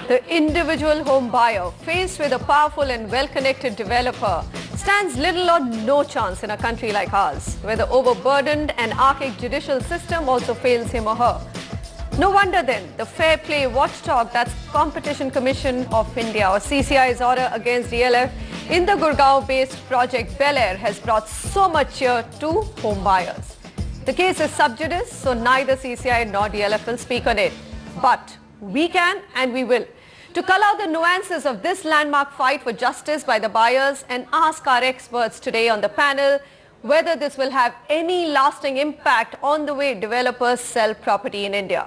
The individual home buyer, faced with a powerful and well-connected developer, stands little or no chance in a country like ours, where the overburdened and archaic judicial system also fails him or her. No wonder then, the Fair Play Watchdog, that's Competition Commission of India, or CCI's order against DLF in the Gurgaon-based project Bel Air has brought so much cheer to home buyers. The case is sub judice, so neither CCI nor DLF will speak on it. But we can and we will. To call out the nuances of this landmark fight for justice by the buyers and ask our experts today on the panel whether this will have any lasting impact on the way developers sell property in India.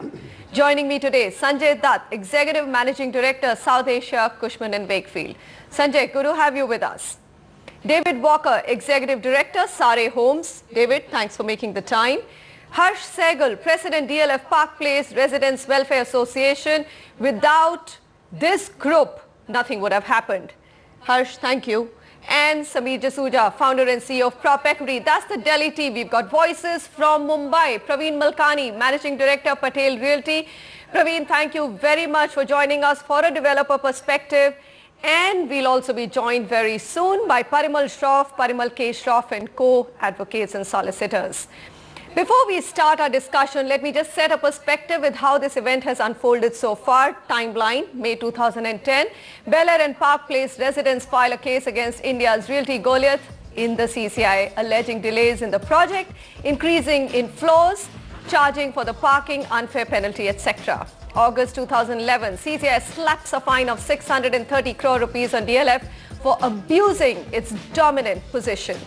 Joining me today, Sanjay Dutt, Executive Managing Director, South Asia, Cushman & Wakefield. Sanjay, good to have you with us. David Walker, Executive Director, Sare Homes. David, thanks for making the time. Harsh Sehgal, President, DLF Park Place Residents Welfare Association. Without this group, nothing would have happened. Harsh, thank you. And Sameer Jasuja, founder and CEO of Prop Equity. That's the Delhi team. We've got voices from Mumbai. Pravin Malkani, Managing Director, Patel Realty. Pravin, thank you very much for joining us for a developer perspective. And we'll also be joined very soon by Parimal Shroff, Parimal K. Shroff and co-advocates and solicitors. Before we start our discussion, let me just set a perspective with how this event has unfolded so far. Timeline, May 2010. Bel Air and Park Place residents file a case against India's Realty Goliath in the CCI, alleging delays in the project, increasing in floors, charging for the parking, unfair penalty, etc. August 2011, CCI slaps a fine of 630 crore rupees on DLF for abusing its dominant position.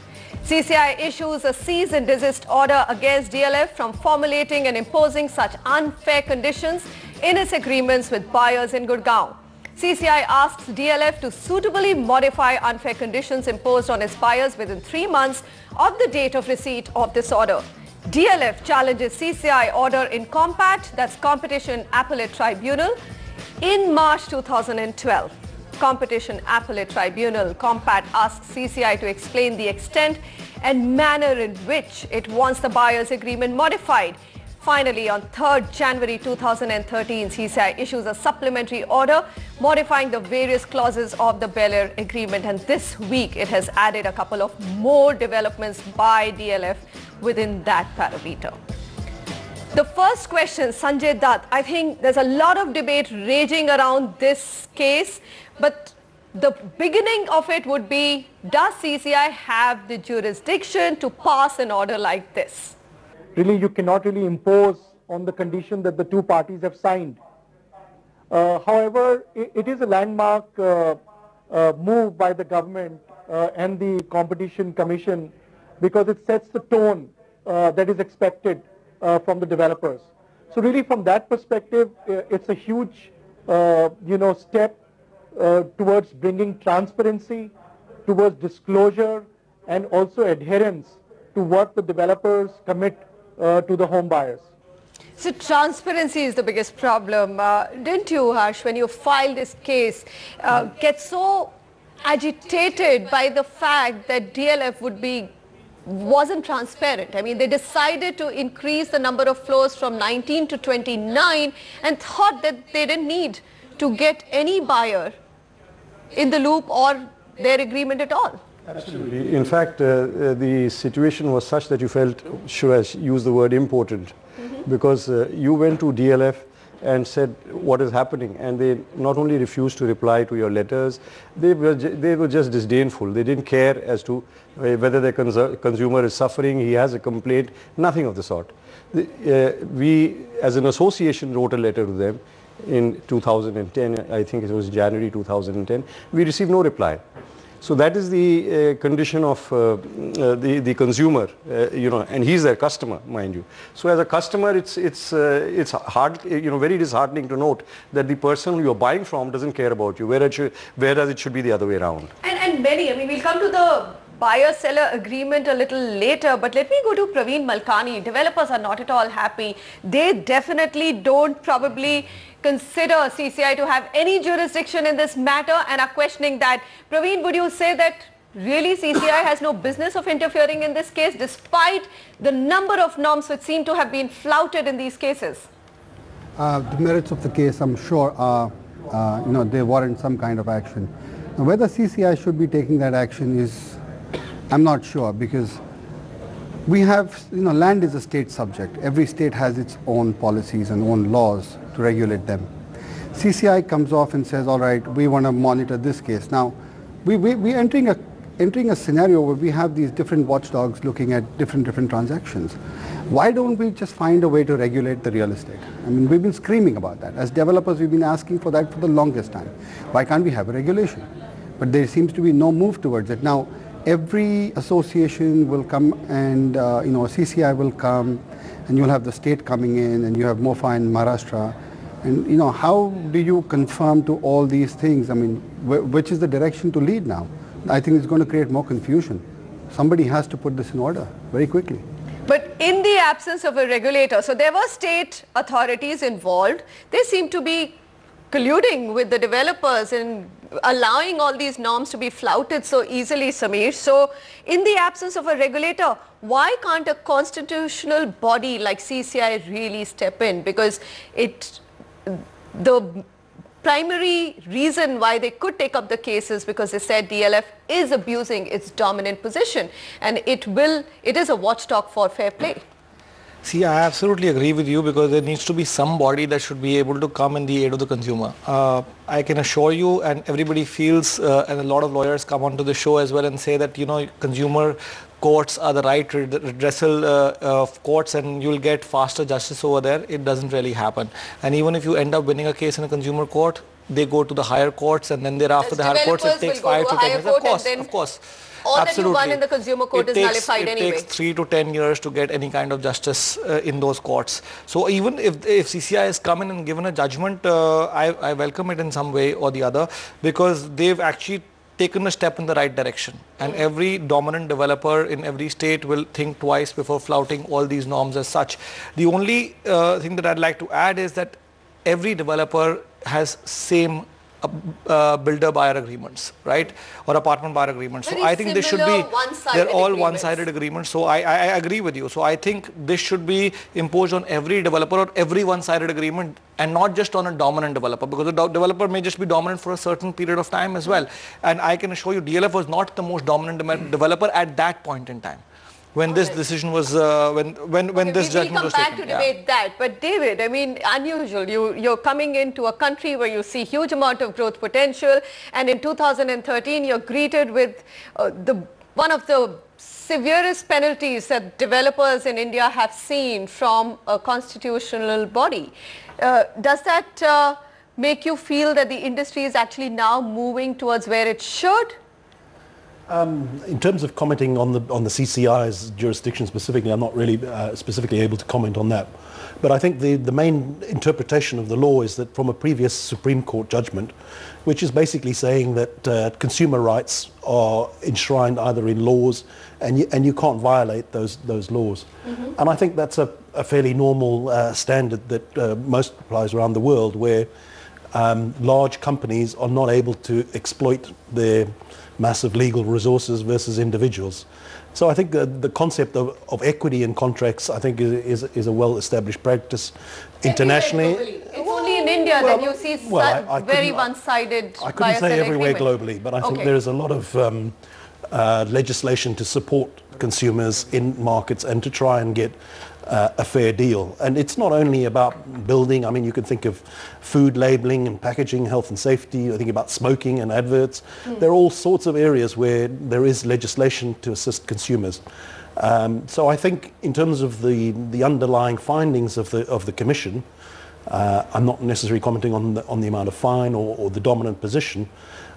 CCI issues a cease and desist order against DLF from formulating and imposing such unfair conditions in its agreements with buyers in Gurgaon. CCI asks DLF to suitably modify unfair conditions imposed on its buyers within 3 months of the date of receipt of this order. DLF challenges CCI order in COMPAT, that's Competition Appellate Tribunal, in March 2012. Competition Appellate Tribunal, COMPAT, asks CCI to explain the extent and manner in which it wants the buyer's agreement modified. Finally, on 3rd January 2013, CCI issues a supplementary order modifying the various clauses of the Bel Air agreement. And this week, it has added a couple of more developments by DLF within that parameter. The first question, Sanjay Dutt, I think there's a lot of debate raging around this case, but the beginning of it would be, does CCI have the jurisdiction to pass an order like this? Really, you cannot really impose on the condition that the two parties have signed. However, it is a landmark move by the government and the Competition Commission because it sets the tone that is expected from the developers. So really from that perspective, it's a huge step towards bringing transparency, towards disclosure and also adherence to what the developers commit to the home buyers. So transparency is the biggest problem. Didn't you, Harsh, when you filed this case, get so agitated by the fact that DLF wasn't transparent? I mean, they decided to increase the number of floors from 19 to 29 and thought that they didn't need to get any buyer in the loop or their agreement at all. Absolutely. In fact, the situation was such that you felt, should I use the word important, because you went to DLF and said what is happening, and they not only refused to reply to your letters, they were just disdainful. They didn't care as to whether the consumer is suffering, he has a complaint, nothing of the sort. We as an association wrote a letter to them in 2010, I think it was January 2010, we received no reply. So that is the condition of the consumer, and he's their customer, mind you. So as a customer, it's hard, very disheartening to note that the person you're buying from doesn't care about you, whereas it should be the other way around. And many, I mean, we'll come to the buyer-seller agreement a little later, but let me go to Pravin Malkani. Developers are not at all happy. They definitely don't probably consider CCI to have any jurisdiction in this matter and are questioning that. Pravin, would you say that really CCI has no business of interfering in this case despite the number of norms which seem to have been flouted in these cases? The merits of the case, I'm sure, are they warrant some kind of action. Now, whether CCI should be taking that action is, I'm not sure, because we have, land is a state subject. Every state has its own policies and own laws to regulate them. CCI comes off and says, all right, we want to monitor this case. Now, we're entering a scenario where we have these different watchdogs looking at different transactions. Why don't we just find a way to regulate the real estate? I mean, we've been screaming about that. As developers, we've been asking for that for the longest time. Why can't we have a regulation? But there seems to be no move towards it. Now, every association will come and, CCI will come, and you'll have the state coming in, and you have MOFA in Maharashtra. And, how do you confirm to all these things? I mean, which is the direction to lead now? I think it's going to create more confusion. Somebody has to put this in order very quickly. But in the absence of a regulator, so there were state authorities involved. They seem to be colluding with the developers and allowing all these norms to be flouted so easily, Sameer. So in the absence of a regulator, why can't a constitutional body like CCI really step in? Because the primary reason why they could take up the case is because they said DLF is abusing its dominant position, and it is a watchdog for fair play. See, I absolutely agree with you, because there needs to be somebody that should be able to come in the aid of the consumer. I can assure you, and everybody feels, and a lot of lawyers come onto the show as well and say that, consumer courts are the right redressal of courts and you'll get faster justice over there. It doesn't really happen. And even if you end up winning a case in a consumer court, they go to the higher courts, and then thereafter the higher courts, it takes 5 to 10 years. Of course. All absolutely. that you won in the consumer court is nullified anyway. It takes 3 to 10 years to get any kind of justice in those courts. So even if CCI has come in and given a judgment, I welcome it in some way or the other, because they've actually taken a step in the right direction. And every dominant developer in every state will think twice before flouting all these norms as such. The only thing that I'd like to add is that every developer has same builder-buyer agreements, right? Or apartment-buyer agreements. So I think they should be, they're all one-sided agreements. So I agree with you. So I think this should be imposed on every developer or every one-sided agreement, and not just on a dominant developer, because the developer may just be dominant for a certain period of time as well. And I can assure you, DLF was not the most dominant developer at that point in time, when this decision was, when this judgment was taken. We'll come back to debate that. But David, I mean, unusual. You're coming into a country where you see huge amount of growth potential, and in 2013 you're greeted with one of the severest penalties that developers in India have seen from a constitutional body. Does that make you feel that the industry is actually now moving towards where it should? In terms of commenting on the CCI's jurisdiction specifically, I'm not really specifically able to comment on that. But I think the main interpretation of the law is that from a previous Supreme Court judgment, which is basically saying that consumer rights are enshrined either in laws, and you can't violate those laws. Mm-hmm. And I think that's a fairly normal standard that most applies around the world, where large companies are not able to exploit their massive legal resources versus individuals. So I think the concept of equity in contracts, I think, is a well-established practice internationally. It's only in India that you see very one-sided. I couldn't say everywhere globally, but I think there is a lot of legislation to support consumers in markets and to try and get a fair deal. And it's not only about building. I mean, you can think of food labeling and packaging, health and safety. I think about smoking and adverts. There are all sorts of areas where there is legislation to assist consumers. So I think in terms of the underlying findings of the Commission, I'm not necessarily commenting on the amount of fine or the dominant position.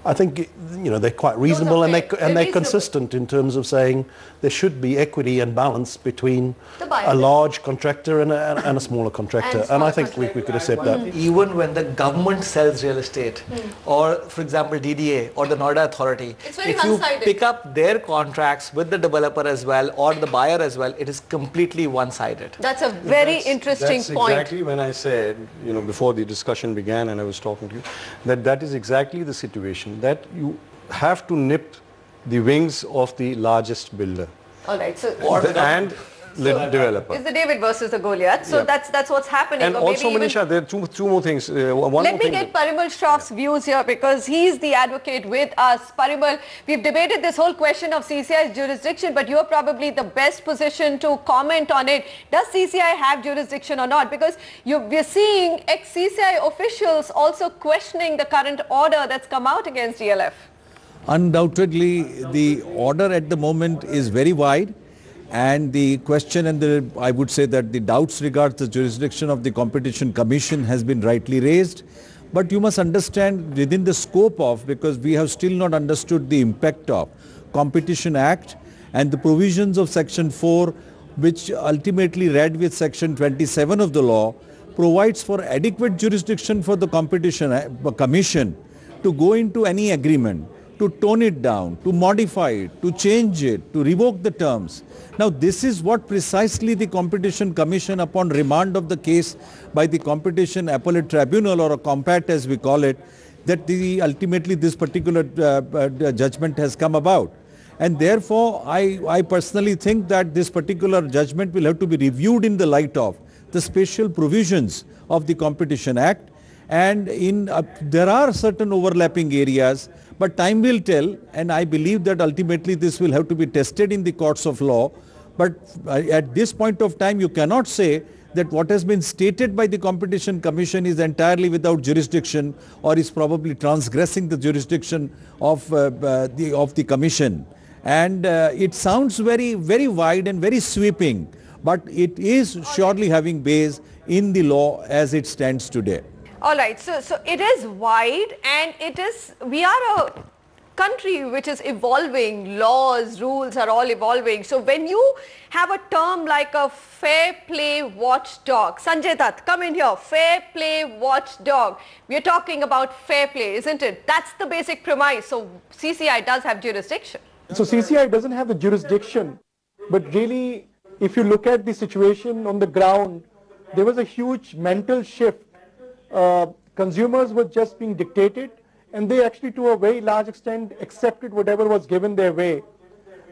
I think they're quite reasonable, and they're consistent in terms of saying there should be equity and balance between a large contractor and a smaller contractor, and I think we could accept that. Even when the government sells real estate, or for example DDA or the Noida Authority, if you pick up their contracts with the developer as well or the buyer as well, it is completely one-sided. That's a very interesting point. That's exactly when I said, before the discussion began and I was talking to you, that is exactly the situation, that you have to nip the wings of the largest builder. All right. So and developer. It's the David versus the Goliath. So that's what's happening. And also, Manisha, there are two more things. Let me get Parimal Shroff's views here because he's the advocate with us. Parimal, we've debated this whole question of CCI's jurisdiction, but you're probably the best position to comment on it. Does CCI have jurisdiction or not? Because we're seeing ex-CCI officials also questioning the current order that's come out against DLF. Undoubtedly, the order at the moment is very wide, and the question and I would say that the doubts regards the jurisdiction of the Competition Commission has been rightly raised. But you must understand within the scope of, because we have still not understood the impact of Competition Act and the provisions of Section 4, which ultimately read with Section 27 of the law, provides for adequate jurisdiction for the Competition Commission to go into any agreement, to tone it down, to modify it, to change it, to revoke the terms. Now this is what precisely the Competition Commission, upon remand of the case by the Competition Appellate Tribunal, or a COMPAT as we call it, that ultimately this particular judgment has come about. And therefore I personally think that this particular judgment will have to be reviewed in the light of the special provisions of the Competition Act. And there are certain overlapping areas, but time will tell, and I believe that ultimately this will have to be tested in the courts of law. But at this point of time, you cannot say that what has been stated by the Competition Commission is entirely without jurisdiction or is probably transgressing the jurisdiction of the Commission. And it sounds very, very wide and very sweeping, but it is surely having base in the law as it stands today. All right, so it is wide, and we are a country which is evolving. Laws, rules are all evolving. So when you have a term like a fair play watchdog, Sanjay Dutt, come in here, fair play watchdog. We are talking about fair play, isn't it? That's the basic premise. So CCI does have jurisdiction. So CCI doesn't have the jurisdiction, but really, if you look at the situation on the ground, there was a huge mental shift. Consumers were just being dictated, and they actually to a very large extent accepted whatever was given their way.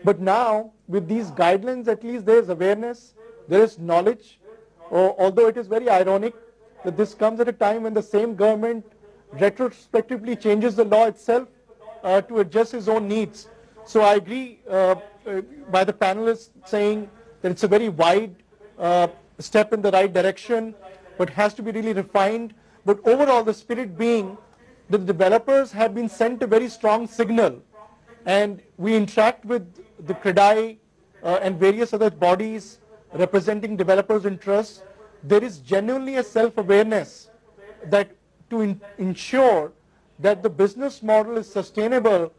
But now with these guidelines, at least there is awareness, there is knowledge, although it is very ironic that this comes at a time when the same government retrospectively changes the law itself to adjust its own needs. So I agree by the panelists saying that it's a very wide step in the right direction, but has to be really refined. But overall, the spirit being that the developers have been sent a very strong signal, and we interact with the CREDAI and various other bodies representing developers' interests. There is genuinely a self-awareness that to ensure that the business model is sustainable,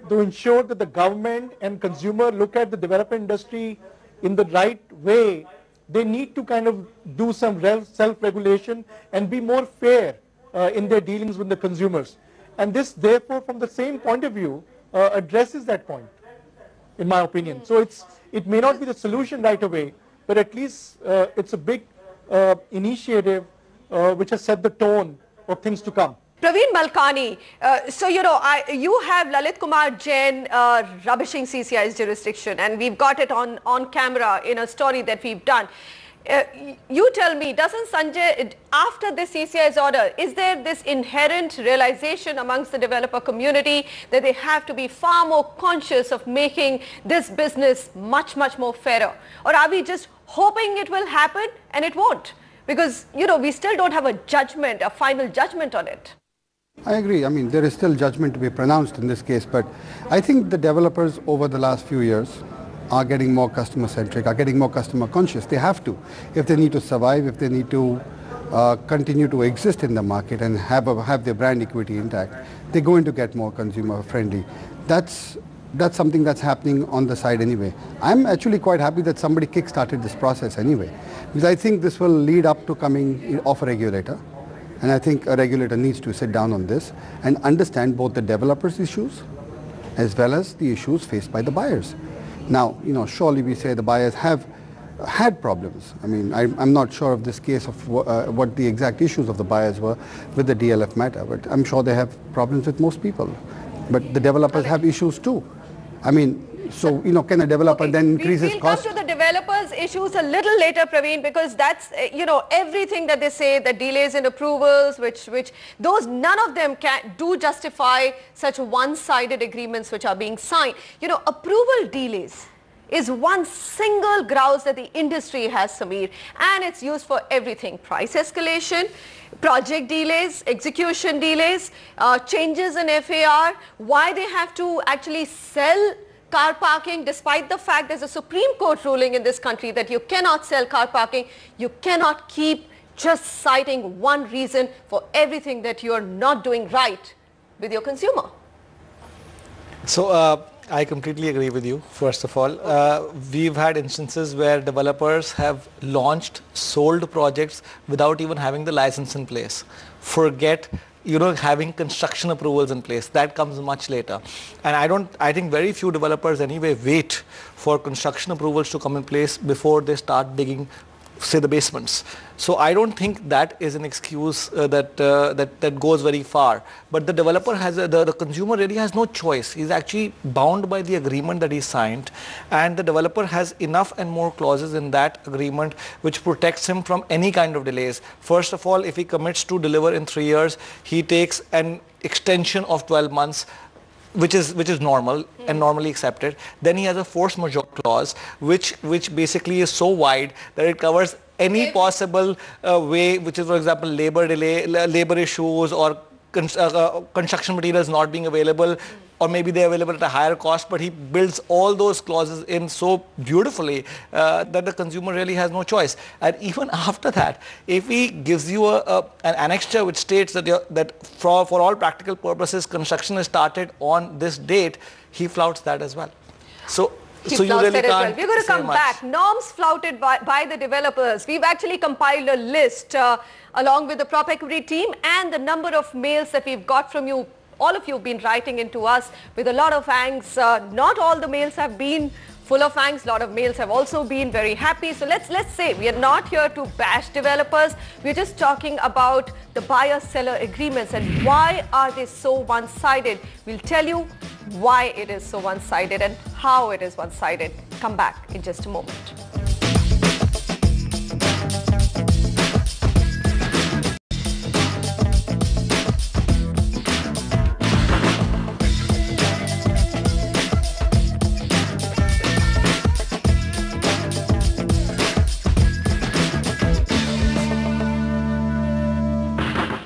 to ensure that the government and consumer look at the developer industry in the right way, they need to kind of do some self-regulation and be more fair in their dealings with the consumers. And this, therefore, from the same point of view, addresses that point, in my opinion. So it may not be the solution right away, but at least it's a big initiative which has set the tone of things to come. Pravin Malkani, so you have Lalit Kumar Jain rubbishing CCI's jurisdiction, and we've got it on camera in a story that we've done. You tell me, doesn't Sanjay, after the CCI's order, is there this inherent realization amongst the developer community that they have to be far more conscious of making this business much, much more fairer? Or are we just hoping it will happen and it won't? Because, we still don't have a judgment, a final judgment on it. I agree. I mean, there is still judgment to be pronounced in this case, but I think the developers over the last few years are getting more customer-centric, are getting more customer-conscious. They have to. If they need to survive, if they need to continue to exist in the market and have their brand equity intact, they're going to get more consumer-friendly. That's something that's happening on the side anyway. I'm actually quite happy that somebody kick-started this process anyway, because I think this will lead up to coming of a regulator. And I think a regulator needs to sit down on this and understand both the developers' issues as well as the issues faced by the buyers. Now, surely we say the buyers have had problems. I mean, I'm not sure of this case of what the exact issues of the buyers were with the DLF matter, but I'm sure they have problems with most people. But the developers have issues too. I mean, so, can a developer then increase his cost? We'll come to the developers issues a little later, Pravin, because that's, everything that they say, the delays in approvals, which those, none of them do justify such one-sided agreements which are being signed. Approval delays is one single grouse that the industry has, Sameer, and it's used for everything. Price escalation, project delays, execution delays, changes in FAR, why they have to actually sell car parking, despite the fact there's a Supreme Court ruling in this country that you cannot sell car parking. You cannot keep just citing one reason for everything that you're not doing right with your consumer. So I completely agree with you. First of all, we've had instances where developers have launched, sold projects without even having the license in place. Forget having construction approvals in place. That comes much later. And I think very few developers anyway wait for construction approvals to come in place before they start digging, say, the basements. So I don't think that is an excuse that goes very far. But the developer the consumer really has no choice. He's actually bound by the agreement that he signed, and the developer has enough and more clauses in that agreement which protects him from any kind of delays. First of all, if he commits to deliver in 3 years, he takes an extension of 12 months. Which is normal and normally accepted. Then he has a force majeure clause, which basically is so wide that it covers any possible way, which is, for example, labor delay, labor issues, or construction materials not being available, or maybe they're available at a higher cost, but he builds all those clauses in so beautifully that the consumer really has no choice. And even after that, if he gives you an annexure which states that for all practical purposes, construction is started on this date, he flouts that as well. So you really can't. We're going to come back. Norms flouted by the developers. We've actually compiled a list along with the Prop Equity team and the number of mails that we've got from you. All of you have been writing into us with a lot of angst. Not all the mails have been full of angst. A lot of mails have also been very happy. So let's say we are not here to bash developers. We're just talking about the buyer-seller agreements and why are they so one-sided. We'll tell you why it is so one-sided and how it is one-sided. Come back in just a moment.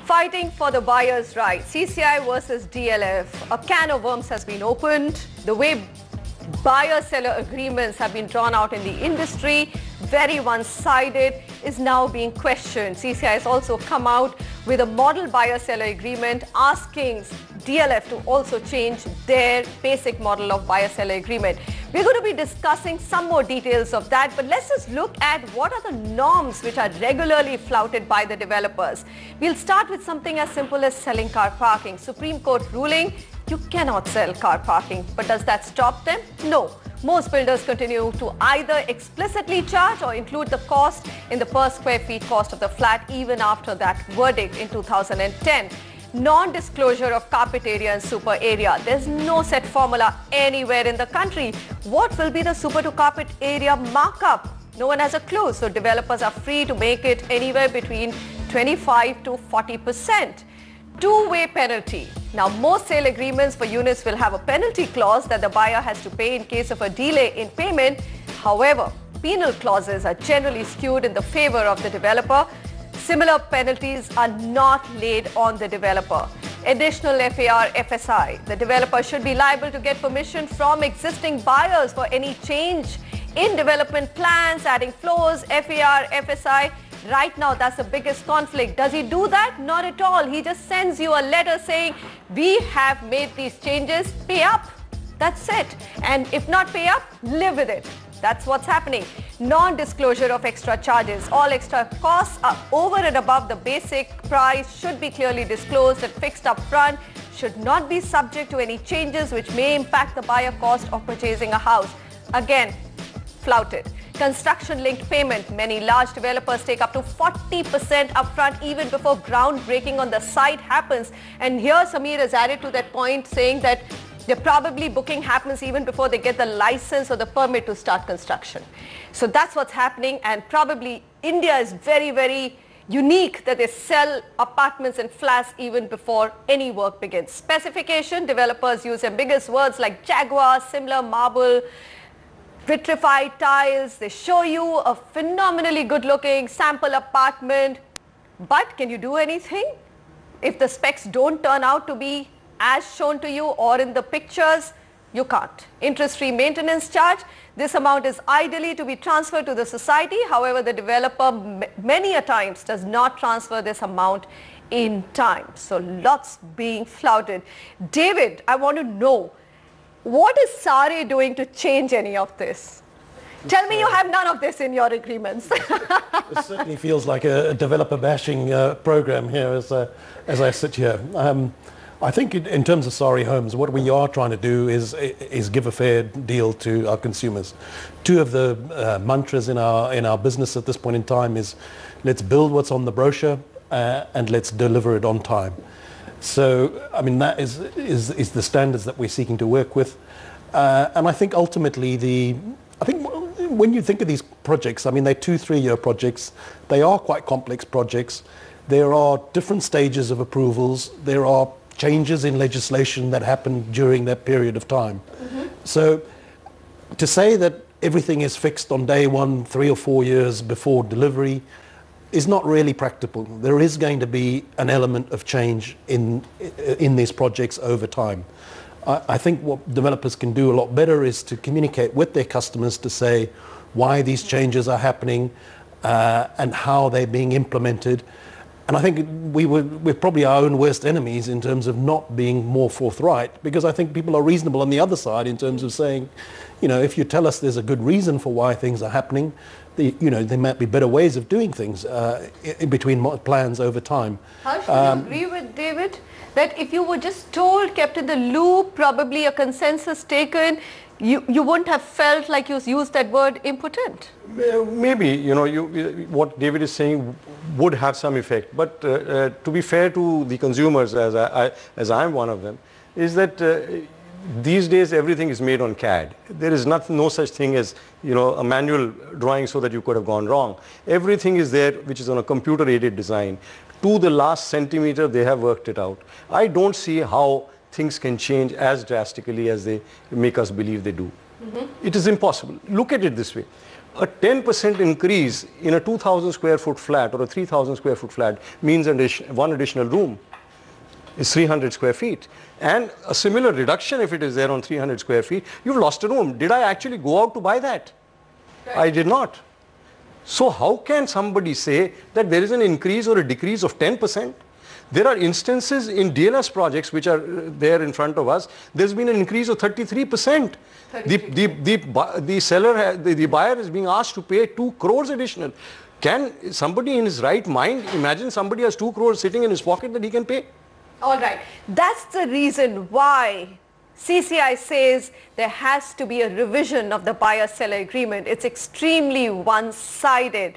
Fighting for the buyer's right. CCI versus DLF. A can of worms has been opened. The way buyer-seller agreements have been drawn out in the industry, very one-sided, is now being questioned. CCI has also come out with a model buyer-seller agreement asking DLF to also change their basic model of buyer-seller agreement. We're going to be discussing some more details of that, but let's just look at what are the norms which are regularly flouted by the developers. We'll start with something as simple as selling car parking. Supreme Court ruling, you cannot sell car parking, but does that stop them? No. Most builders continue to either explicitly charge or include the cost in the per square feet cost of the flat even after that verdict in 2010. Non-disclosure of carpet area and super area. There's no set formula anywhere in the country. What will be the super to carpet area markup? No one has a clue. So developers are free to make it anywhere between 25 to 40%. Two-way penalty. Now, most sale agreements for units will have a penalty clause that the buyer has to pay in case of a delay in payment. However, penal clauses are generally skewed in the favor of the developer. Similar penalties are not laid on the developer. Additional FAR, FSI. The developer should be liable to get permission from existing buyers for any change in development plans, adding floors, FAR, FSI. Right now, that's the biggest conflict. Does he do that? Not at all. He just sends you a letter saying, we have made these changes, pay up. That's it. And if not pay up, live with it. That's what's happening. Non-disclosure of extra charges. All extra costs are over and above the basic price should be clearly disclosed and fixed up front, should not be subject to any changes which may impact the buyer cost of purchasing a house. Again, flouted. Construction-linked payment. Many large developers take up to 40% upfront even before groundbreaking on the site happens. And here Sameer has added to that point saying that Probably booking happens even before they get the license or the permit to start construction. So that's what's happening, and probably India is very, very unique that they sell apartments and flats even before any work begins. Specification, developers use ambiguous words like Jaguar, similar marble, vitrified tiles. They show you a phenomenally good-looking sample apartment, but can you do anything if the specs don't turn out to be as shown to you or in the pictures? You can't. Interest-free maintenance charge. This amount is ideally to be transferred to the society. However, the developer many a times does not transfer this amount in time. So lots being flouted. David, I want to know, what is SARE doing to change any of this? Tell me you have none of this in your agreements. It certainly feels like a developer bashing program here as I sit here. I think in terms of SARE Homes, what we are trying to do is give a fair deal to our consumers. Two of the mantras in our business at this point in time is, let's build what's on the brochure and let's deliver it on time. So, I mean, that is the standards that we're seeking to work with. And I think ultimately when you think of these projects, I mean, they're 2-3 year projects. They are quite complex projects. There are different stages of approvals. There are changes in legislation that happen during that period of time. Mm-hmm. So to say that everything is fixed on day one, 3 or 4 years before delivery, is not really practical. There is going to be an element of change in these projects over time. I think what developers can do a lot better is to communicate with their customers to say why these changes are happening and how they're being implemented. And I think we're probably our own worst enemies in terms of not being more forthright, because I think people are reasonable on the other side in terms of saying, you know, if you tell us there's a good reason for why things are happening, there might be better ways of doing things in between plans over time. How should you agree with David that if you were just told, kept in the loop, probably a consensus taken, you wouldn't have felt like you used that word impotent? Maybe, what David is saying would have some effect. But to be fair to the consumers, as I'm one of them, is that these days everything is made on CAD. There is no such thing as a manual drawing so that you could have gone wrong. Everything is there, which is on a computer-aided design. To the last centimeter, they have worked it out. I don't see how things can change as drastically as they make us believe they do. Mm-hmm. It is impossible. Look at it this way. A 10% increase in a 2,000 square foot flat or a 3,000 square foot flat means one additional room is 300 square feet. And a similar reduction, if it is there on 300 square feet, you've lost a room. Did I actually go out to buy that? Right. I did not. So how can somebody say that there is an increase or a decrease of 10%? There are instances in DLS projects which are there in front of us. There's been an increase of 33%. The seller, the buyer is being asked to pay 2 crores additional. Can somebody in his right mind imagine somebody has 2 crores sitting in his pocket that he can pay? All right. That's the reason why CCI says there has to be a revision of the buyer-seller agreement. It's extremely one-sided.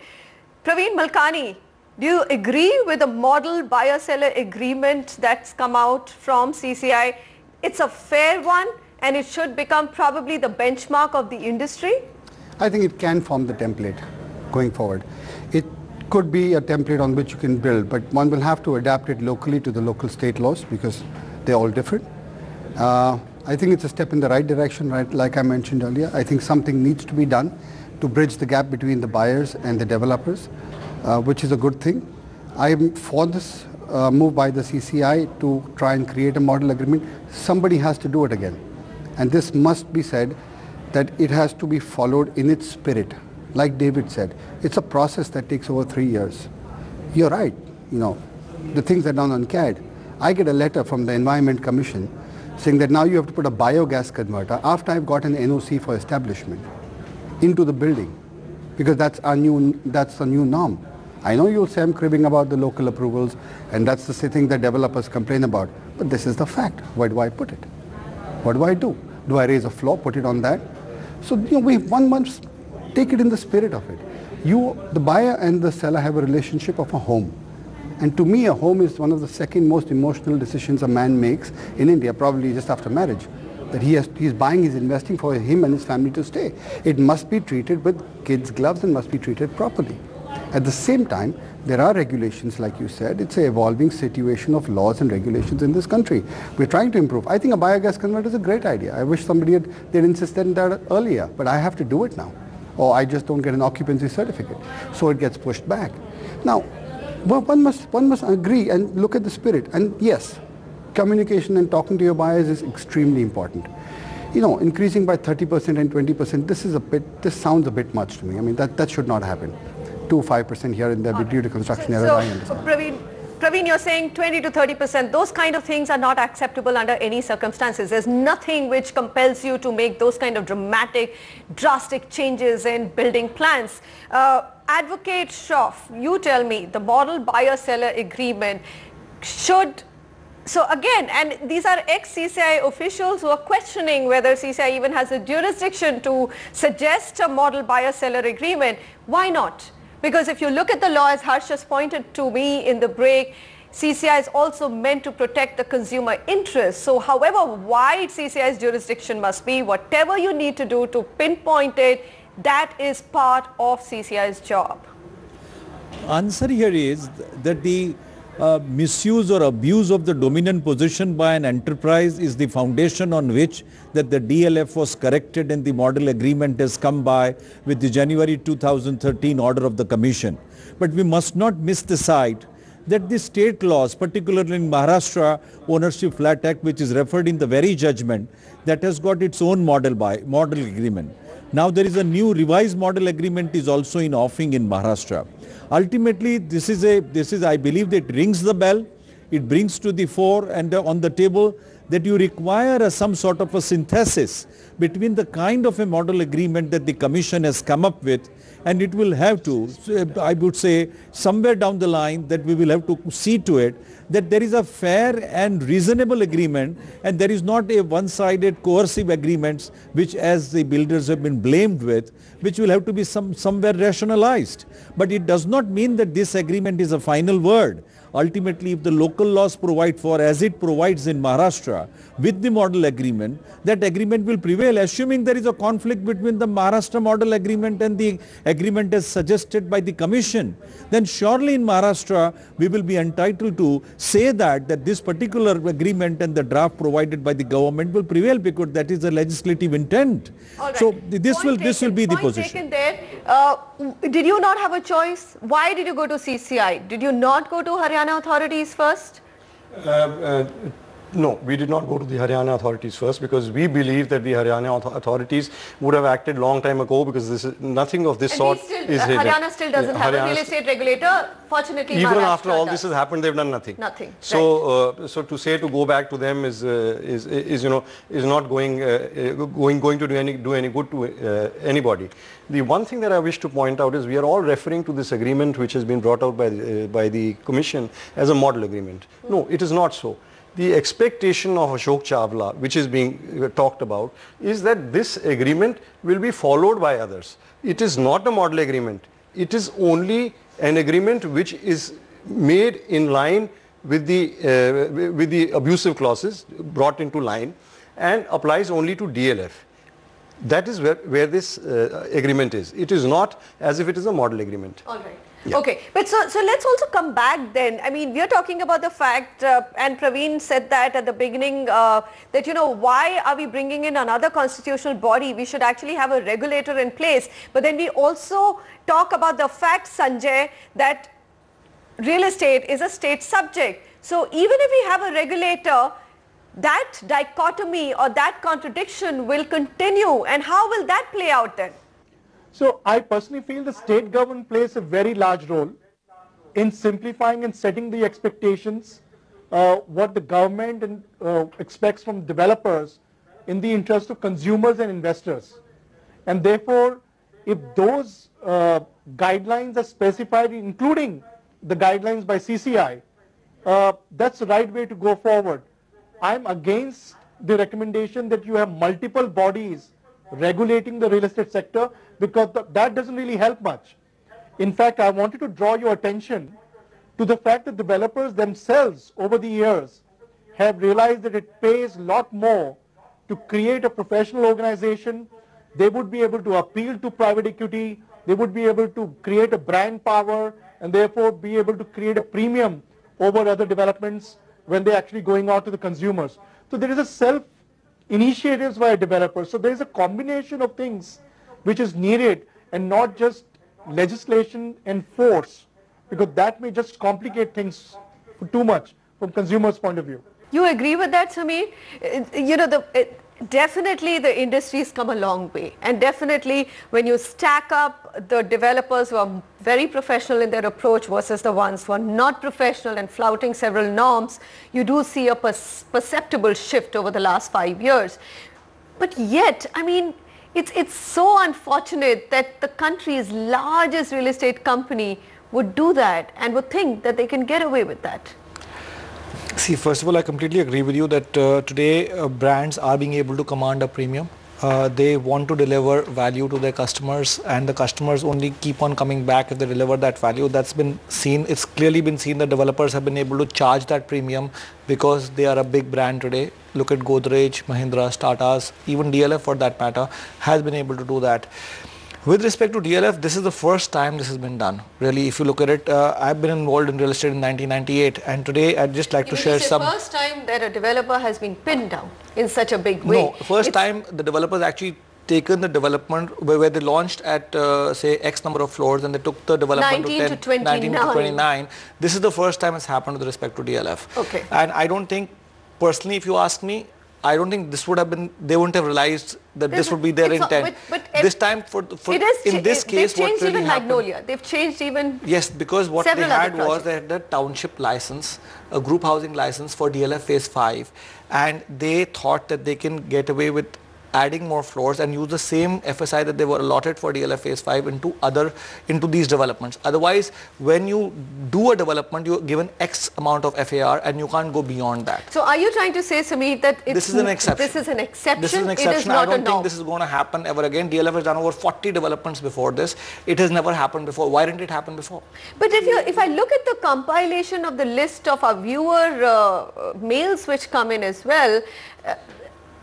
Pravin Malkani, do you agree with the model buyer-seller agreement that's come out from CCI? It's a fair one and it should become probably the benchmark of the industry? I think it can form the template going forward. It could be a template on which you can build, but one will have to adapt it locally to the local state laws because they're all different. I think it's a step in the right direction, right? Like I mentioned earlier. I think something needs to be done to bridge the gap between the buyers and the developers, which is a good thing. I'm for this move by the CCI to try and create a model agreement. Somebody has to do it again. And this must be said that it has to be followed in its spirit. Like David said, it's a process that takes over 3 years. You're right, the things are done on CAD. I get a letter from the Environment Commission saying that now you have to put a biogas converter after I've got an NOC for establishment into the building, because that's a new norm. I know you'll say I'm cribbing about the local approvals, and that's the thing that developers complain about, but this is the fact. Where do I put it? What do I do? Do I raise a floor, put it on that? So one must take it in the spirit of it. The buyer and the seller have a relationship of a home. And to me, a home is one of the second most emotional decisions a man makes in India, probably just after marriage. that he's buying, he's investing for him and his family to stay. It must be treated with kids' gloves and must be treated properly. At the same time, there are regulations, like you said. It's an evolving situation of laws and regulations in this country. We're trying to improve. I think a biogas converter is a great idea. I wish they'd insisted on that earlier, but I have to do it now. Or I just don't get an occupancy certificate. So it gets pushed back. Now, one must agree and look at the spirit. And yes, communication and talking to your buyers is extremely important. You know, increasing by 30% and 20%, this sounds a bit much to me. I mean, that should not happen. 5% here and there due to construction errors. I understand. Pravin, you're saying 20 to 30%. Those kind of things are not acceptable under any circumstances. There's nothing which compels you to make those kind of drastic changes in building plans. Advocate Shroff, you tell me, the model buyer-seller agreement should... So again, and these are ex-CCI officials who are questioning whether CCI even has a jurisdiction to suggest a model buyer-seller agreement. Why not? Because if you look at the law, as Harsh just pointed to me in the break, CCI is also meant to protect the consumer interest. So however wide CCI's jurisdiction must be, whatever you need to do to pinpoint it, that is part of CCI's job. Answer here is that the misuse or abuse of the dominant position by an enterprise is the foundation on which that the DLF was corrected and the model agreement has come by with the January 2013 order of the Commission. But we must not miss the sight that the state laws, particularly in Maharashtra Ownership Flat Act, which is referred in the very judgment, that has got its own model agreement. Now there is a new revised model agreement is also in offing in Maharashtra. Ultimately, this is I believe that it rings the bell. It brings to the fore and on the table that you require some sort of a synthesis between the kind of a model agreement that the Commission has come up with, and it will have to, I would say, somewhere down the line that we will have to see to it that there is a fair and reasonable agreement and there is not a one-sided coercive agreements which, as the builders have been blamed with, which will have to be somewhere rationalized. But it does not mean that this agreement is a final word. Ultimately, if the local laws provide for, as it provides in Maharashtra, with the model agreement, that agreement will prevail, assuming there is a conflict between the Maharashtra model agreement and the agreement as suggested by the Commission. Then surely in Maharashtra, we will be entitled to say that this particular agreement and the draft provided by the government will prevail, because that is the legislative intent. Right. So this will be the position. There. Did you not have a choice? Why did you go to CCI? Did you not go to Haryana authorities first? No, we did not go to the Haryana authorities first, because we believe that the Haryana authorities would have acted long time ago, because nothing of this sort is Haryana still doesn't have a real estate regulator. Fortunately, even after all this has happened, they've done nothing. Nothing. So, so to say to go back to them is not going to do any good to anybody. The one thing that I wish to point out is we are all referring to this agreement which has been brought out by the Commission as a model agreement. No, it is not so. The expectation of Ashok Chawla, which is being talked about, is that this agreement will be followed by others. It is not a model agreement. It is only an agreement which is made in line with the abusive clauses, brought into line, and applies only to DLF. That is where this agreement is. It is not as if it is a model agreement. All right. Yeah. Okay, but so let's also come back then. I mean, we are talking about the fact, and Pravin said that at the beginning, that, you know, why are we bringing in another constitutional body? We should actually have a regulator in place. But then we also talk about the fact, Sanjay, that real estate is a state subject. So even if we have a regulator, that dichotomy or that contradiction will continue. And how will that play out then? So I personally feel the state government plays a very large role in simplifying and setting the expectations, what the government expects from developers in the interest of consumers and investors. And therefore, if those guidelines are specified, including the guidelines by CCI, that's the right way to go forward. I'm against the recommendation that you have multiple bodies regulating the real estate sector, because that doesn't really help much. In fact, I wanted to draw your attention to the fact that developers themselves over the years have realized that it pays a lot more to create a professional organization. They would be able to appeal to private equity. They would be able to create a brand power and therefore be able to create a premium over other developments when they're actually going out to the consumers. So there is a self-initiatives by developers. So there is a combination of things which is needed and not just legislation and force, because that may just complicate things too much from consumers' point of view. You agree with that, Sameer? You know, definitely the industry's come a long way, and definitely when you stack up the developers who are very professional in their approach versus the ones who are not professional and flouting several norms, you do see a perceptible shift over the last 5 years. But yet, I mean, it's so unfortunate that the country's largest real estate company would do that and would think that they can get away with that. See, first of all, I completely agree with you that today brands are being able to command a premium. They want to deliver value to their customers, and the customers only keep on coming back if they deliver that value. That's been seen. It's clearly been seen that developers have been able to charge that premium because they are a big brand today. Look at Godrej, Mahindra, Tatas, even DLF for that matter has been able to do that. With respect to DLF, this is the first time this has been done. Really, if you look at it, I've been involved in real estate in 1998, and today I'd just like to share some... It's the first time that a developer has been pinned down in such a big way. No, first time the developers actually taken the development where they launched at say X number of floors, and they took the development 19 to 29. This is the first time it's happened with respect to DLF. Okay. And I don't think, personally, if you ask me, I don't think this would have been, they wouldn't have realized that this would be their intent. But this time, in this case, what really happened... They've changed even Magnolia. They've changed even... Yes, because what they had was they had the township license, a group housing license for DLF Phase 5, and they thought that they can get away with adding more floors and use the same FSI that they were allotted for DLF Phase 5 into these developments. Otherwise, when you do a development, you're given X amount of FAR and you can't go beyond that. So are you trying to say, Sameer, that this is an exception? This is an exception. This is an exception. It is not I don't a norm. think this is going to happen ever again. DLF has done over 40 developments before this. It has never happened before. Why didn't it happen before? But if I look at the compilation of the list of our viewer mails which come in as well,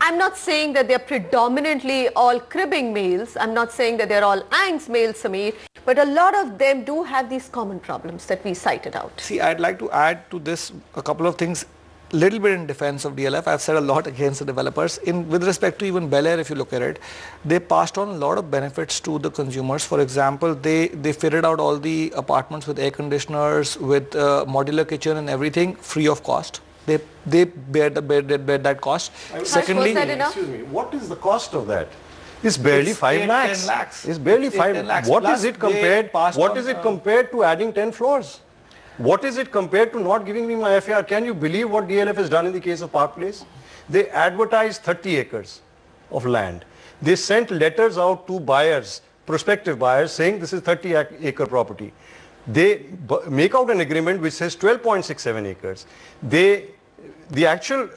I'm not saying that they're predominantly all cribbing mails. I'm not saying that they're all angst mails, Sameer, but a lot of them do have these common problems that we cited out. See, I'd like to add to this a couple of things, little bit in defense of DLF. I've said a lot against the developers. With respect to even Bel Air, if you look at it, they passed on a lot of benefits to the consumers. For example, they fitted out all the apartments with air conditioners, with modular kitchen and everything free of cost. They bear that cost. Secondly, excuse me, what is the cost of that? It's barely 5 lakhs. 10 lakhs. It's barely 5 lakhs. What is it compared? What is it compared to adding 10 floors? What is it compared to not giving me my FAR? Can you believe what DLF has done in the case of Park Place? They advertised 30 acres of land. They sent letters out to buyers, prospective buyers, saying this is 30-acre property. They make out an agreement which says 12.67 acres. The actual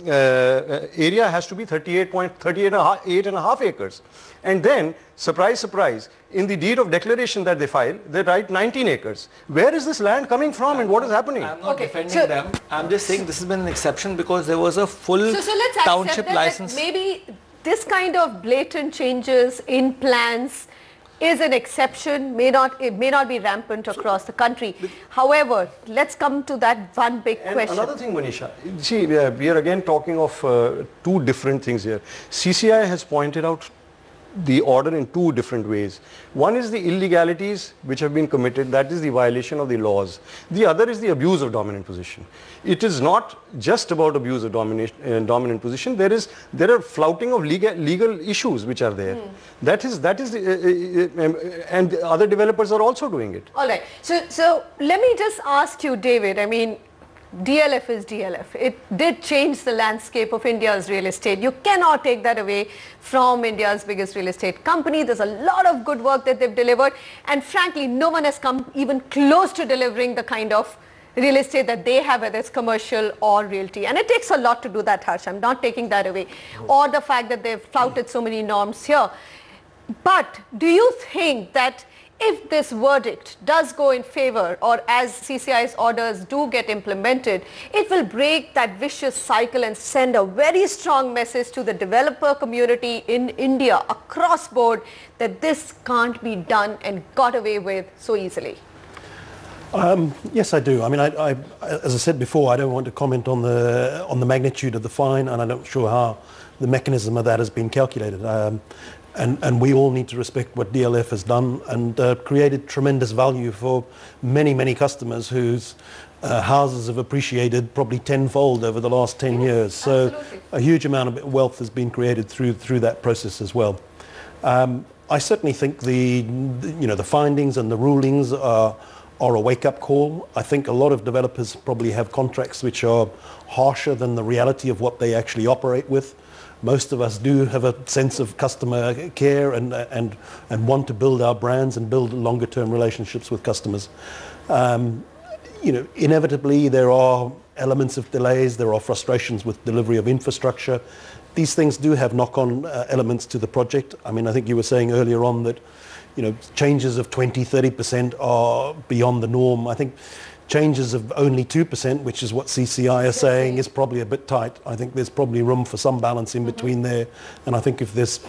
area has to be 38.5 acres. And then, surprise, surprise, in the deed of declaration that they file, they write 19 acres. Where is this land coming from and what is happening? I'm not defending them. I'm just saying this has been an exception because there was a full township license. Maybe this kind of blatant changes in plans is an exception, it may not be rampant across the country. However, let's come to that one big question. Another thing, Manisha, see, we are again talking of two different things here. CCI has pointed out the order in two different ways. One is the illegalities which have been committed, that is the violation of the laws. The other is the abuse of dominant position. It is not just about abuse of dominant position. There are flouting of legal issues which are there. That is and the other developers are also doing it. All right. So let me just ask you, David. I mean, DLF is DLF. It did change the landscape of India's real estate. You cannot take that away from India's biggest real estate company. There's a lot of good work that they've delivered. And frankly, no one has come even close to delivering the kind of real estate that they have, whether it's commercial or realty. And it takes a lot to do that, Harsh. I'm not taking that away. Or the fact that they've flouted so many norms here. But do you think that if this verdict does go in favor, or as CCI's orders do get implemented, it will break that vicious cycle and send a very strong message to the developer community in India across board that this can't be done and got away with so easily. Yes, I do. I mean, as I said before, I don't want to comment on the magnitude of the fine, and I'm not sure how the mechanism of that has been calculated. And we all need to respect what DLF has done and created tremendous value for many, many customers whose houses have appreciated probably tenfold over the last 10 years. So absolutely. A huge amount of wealth has been created through that process as well. I certainly think the findings and the rulings are a wake-up call. I think a lot of developers probably have contracts which are harsher than the reality of what they actually operate with. Most of us do have a sense of customer care and want to build our brands and build longer-term relationships with customers. Inevitably there are elements of delays, there are frustrations with delivery of infrastructure. These things do have knock-on elements to the project. I mean, I think you were saying earlier on that changes of 20-30% are beyond the norm. I think changes of only 2%, which is what CCI is saying, is probably a bit tight. I think there's probably room for some balance in between there. And I think if there's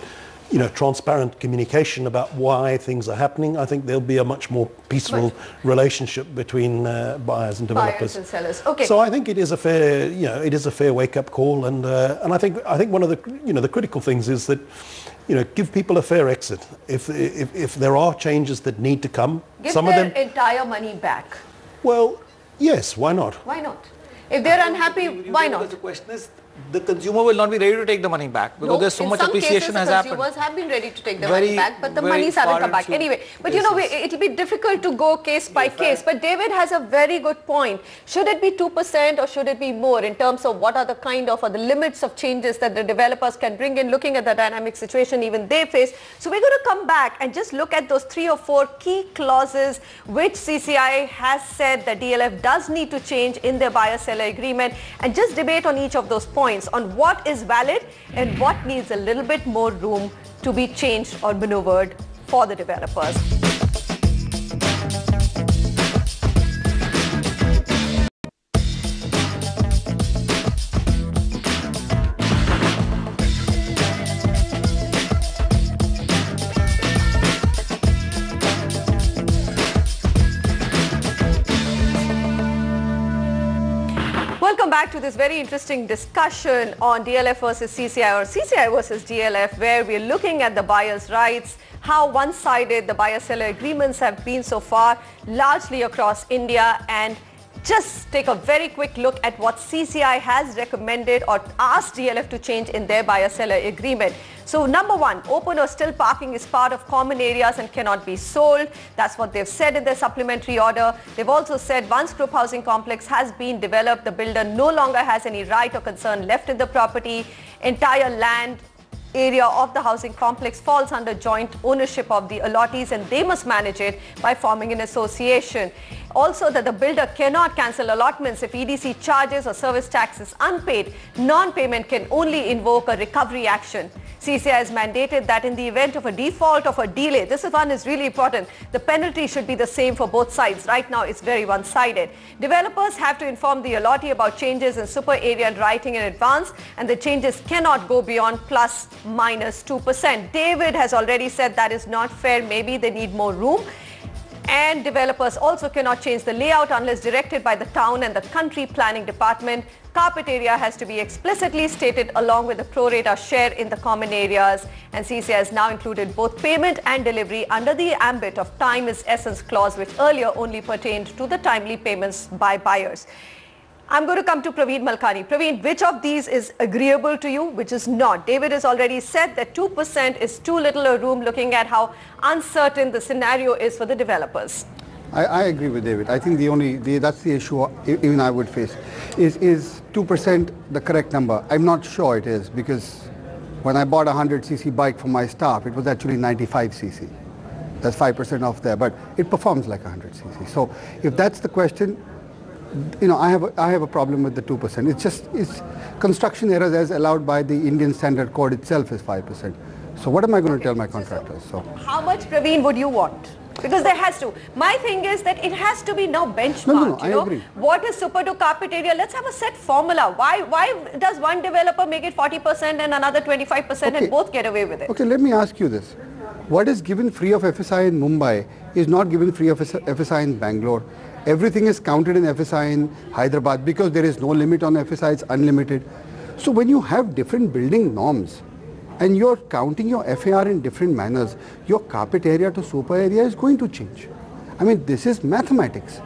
transparent communication about why things are happening, I think there'll be a much more peaceful relationship between buyers and developers. Buyers and sellers. Okay. So I think it is a fair wake-up call, and I think one of the the critical things is that give people a fair exit. If there are changes that need to come, give some their of them entire money back. Well, yes, why not? Why not? If they're unhappy, why not? The question is, the consumer will not be ready to take the money back because there's so much appreciation has happened. Consumers have been ready to take the money back, but the monies haven't come back. Anyway, but it'll be difficult to go case by case. But David has a very good point. Should it be 2% or should it be more in terms of what are the the limits of changes that the developers can bring in, looking at the dynamic situation even they face? So we're going to come back and just look at those 3 or 4 key clauses which CCI has said that DLF does need to change in their buyer-seller agreement, and just debate on each of those points on what is valid and what needs a little bit more room to be changed or maneuvered for the developers. Welcome back to this very interesting discussion on DLF versus CCI, or CCI versus DLF, where we're looking at the buyer's rights, how one-sided the buyer-seller agreements have been so far, largely across India, and just take a very quick look at what CCI has recommended or asked DLF to change in their buyer-seller agreement. So number 1, open or still parking is part of common areas and cannot be sold. That's what they've said in their supplementary order. They've also said once group housing complex has been developed, the builder no longer has any right or concern left in the property. Entire land area of the housing complex falls under joint ownership of the allottees, and they must manage it by forming an association. Also, that the builder cannot cancel allotments if EDC charges or service tax is unpaid. Non-payment can only invoke a recovery action. CCI has mandated that in the event of a default of a delay, this one is really important, the penalty should be the same for both sides. Right now it's very one-sided. Developers have to inform the allottee about changes in super area and writing in advance, and the changes cannot go beyond plus minus 2%. David has already said that is not fair. Maybe they need more room. And developers also cannot change the layout unless directed by the town and the country planning department. Carpet area has to be explicitly stated along with the pro rata share in the common areas. And CCI has now included both payment and delivery under the ambit of time is essence clause, which earlier only pertained to the timely payments by buyers. I'm going to come to Pravin Malkani. Pravin, which of these is agreeable to you, which is not? David has already said that 2% is too little a room, looking at how uncertain the scenario is for the developers. I agree with David. I think that's the issue even I would face. Is 2% the correct number? I'm not sure it is, because when I bought a 100cc bike for my staff, it was actually 95cc. That's 5% off there, but it performs like 100cc. So if that's the question, I have a problem with the 2%. It's construction errors as allowed by the Indian Standard Code itself is 5%. So what am I going to tell my contractors? So how much, Pravin, would you want? Because there has to. My thing is that it has to be now benchmarked. I agree. What is super to carpet area? Let's have a set formula. Why does one developer make it 40% and another 25% and both get away with it? Okay, let me ask you this. What is given free of FSI in Mumbai is not given free of FSI in Bangalore. Everything is counted in FSI in Hyderabad because there is no limit on FSI, it's unlimited. So when you have different building norms and you're counting your FAR in different manners, your carpet area to super area is going to change. I mean, this is mathematics.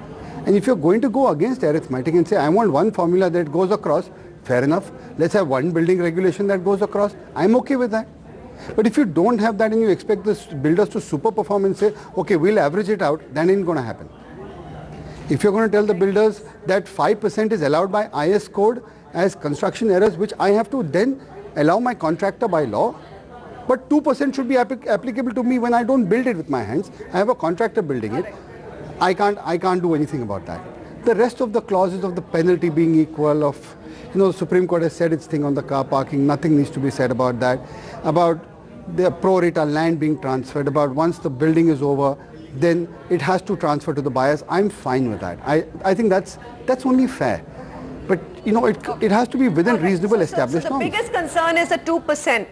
And if you're going to go against arithmetic and say, I want one formula that goes across, fair enough. Let's have one building regulation that goes across. I'm okay with that. But if you don't have that and you expect the builders to super perform and say, okay, we'll average it out, then it ain't going to happen. If you're going to tell the builders that 5% is allowed by IS code as construction errors, which I have to then allow my contractor by law, but 2% should be applicable to me when I don't build it with my hands. I have a contractor building it. I can't do anything about that. The rest of the clauses of the penalty being equal, of, the Supreme Court has said its thing on the car parking, nothing needs to be said about that, about the pro rata land being transferred, about once the building is over, then it has to transfer to the buyers. I'm fine with that. I think that's only fair. But, it has to be within reasonable established norms. The biggest concern is the 2%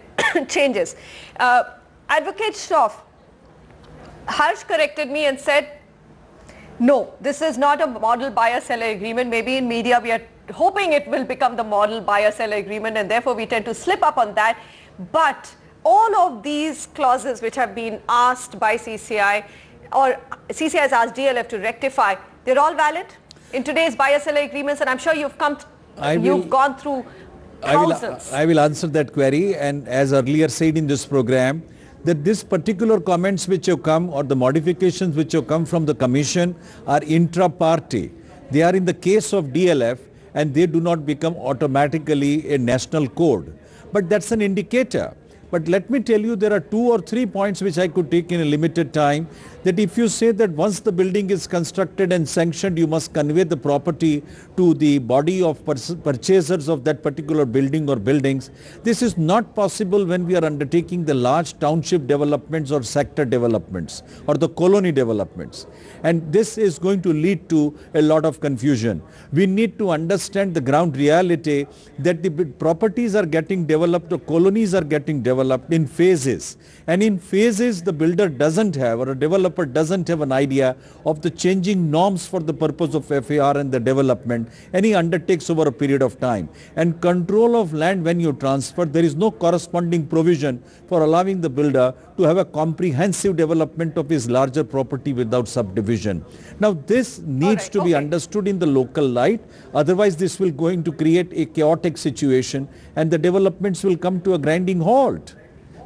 changes. Advocate Stoff, Harsh corrected me and said, no, this is not a model buyer-seller agreement. Maybe in media we are hoping it will become the model buyer-seller agreement, and therefore we tend to slip up on that. But all of these clauses which have been asked by CCI, or CCI has asked DLF to rectify, they're all valid in today's buyer-seller agreements, and I'm sure you've gone through thousands. I will answer that query, and as earlier said in this program, that this particular comments which have come or the modifications which have come from the Commission are intra-party. They are in the case of DLF and they do not become automatically a national code. But that's an indicator. But let me tell you, there are 2 or 3 points which I could take in a limited time. That if you say that once the building is constructed and sanctioned, you must convey the property to the body of purchasers of that particular building or buildings. This is not possible when we are undertaking the large township developments or sector developments or the colony developments. And this is going to lead to a lot of confusion. We need to understand the ground reality that the properties are getting developed, the colonies are getting developed in phases. And in phases, the builder doesn't have, or a developer doesn't have an idea of the changing norms for the purpose of FAR and the development, and he undertakes over a period of time. And control of land when you transfer, there is no corresponding provision for allowing the builder to have a comprehensive development of his larger property without subdivision. Now this needs to be understood in the local light, otherwise this will going to create a chaotic situation and the developments will come to a grinding halt.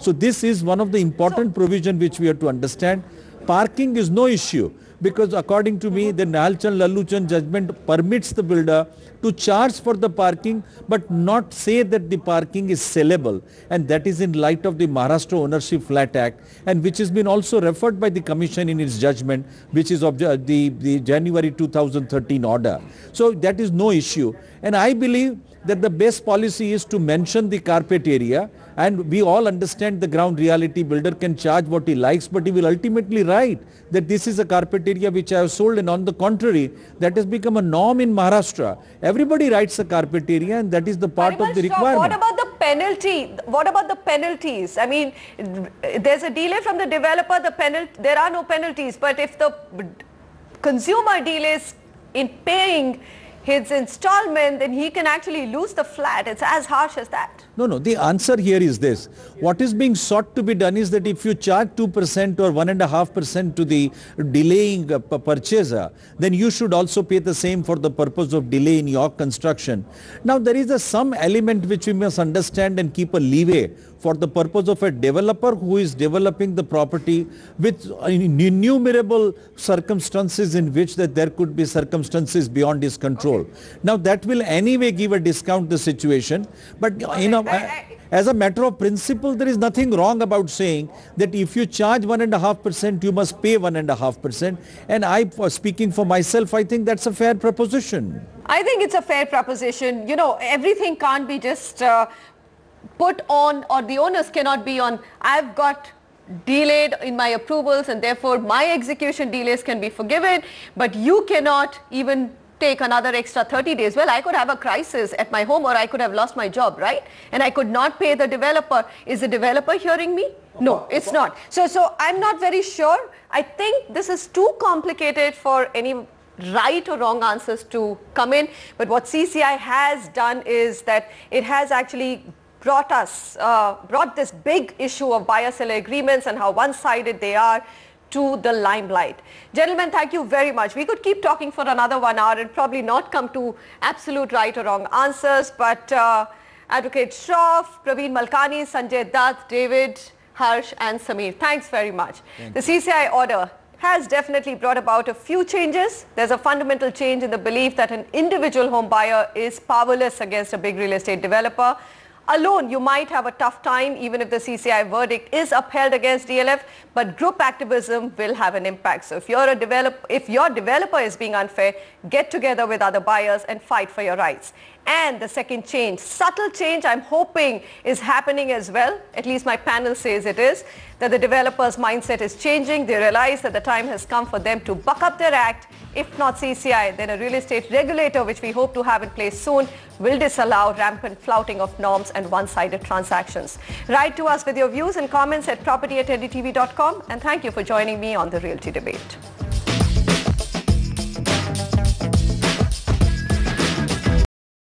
So this is one of the important provision which we have to understand. Parking is no issue, because according to me the Nalchan Lalluchan judgment permits the builder to charge for the parking but not say that the parking is sellable, and that is in light of the Maharashtra Ownership Flat Act, and which has been also referred by the Commission in its judgment, which is of the January 2013 order. So that is no issue, and I believe that the best policy is to mention the carpet area, and we all understand the ground reality. Builder can charge what he likes, but he will ultimately write that this is a carpet area which I have sold, and on the contrary, that has become a norm in Maharashtra. Everybody writes a carpet area, and that is the part of the requirement. What about the penalty? What about the penalties? I mean, there's a delay from the developer, there are no penalties, but if the consumer delays in paying his installment, then he can actually lose the flat. It's as harsh as that. No, the answer here is this. What is being sought to be done is that if you charge 2% or 1.5% to the delaying purchaser, then you should also pay the same for the purpose of delay in your construction. Now there is some element which we must understand and keep a leeway for the purpose of a developer who is developing the property with innumerable circumstances in which that there could be circumstances beyond his control. Now that will anyway give a discount the situation, but as a matter of principle, there is nothing wrong about saying that if you charge 1.5%, you must pay 1.5%. And speaking for myself, I think that's a fair proposition. I think it's a fair proposition. Everything can't be just put on, or the onus cannot be on, I've got delayed in my approvals and therefore my execution delays can be forgiven, but you cannot even take another extra 30 days. Well, I could have a crisis at my home or I could have lost my job, right? And I could not pay the developer. Is the developer hearing me? No, it's not. So I'm not very sure. I think this is too complicated for any right or wrong answers to come in. But what CCI has done is that it has actually brought this big issue of buyer-seller agreements and how one-sided they are to the limelight. Gentlemen, thank you very much. We could keep talking for another 1 hour and probably not come to absolute right or wrong answers, but Advocate Shroff, Pravin Malkani, Sanjay Dutt, David, Harsh and Sameer, thanks very much. The CCI order has definitely brought about a few changes. There's a fundamental change in the belief that an individual home buyer is powerless against a big real estate developer. Alone, you might have a tough time even if the CCI verdict is upheld against DLF, but group activism will have an impact. So if your developer is being unfair, get together with other buyers and fight for your rights. And the second change, subtle change, I'm hoping is happening as well, at least my panel says it is, that the developer's mindset is changing. They realize that the time has come for them to buck up their act. If not CCI, then a real estate regulator, which we hope to have in place soon, will disallow rampant flouting of norms and one-sided transactions. Write to us with your views and comments at property@ndtv.com, and thank you for joining me on the Realty Debate.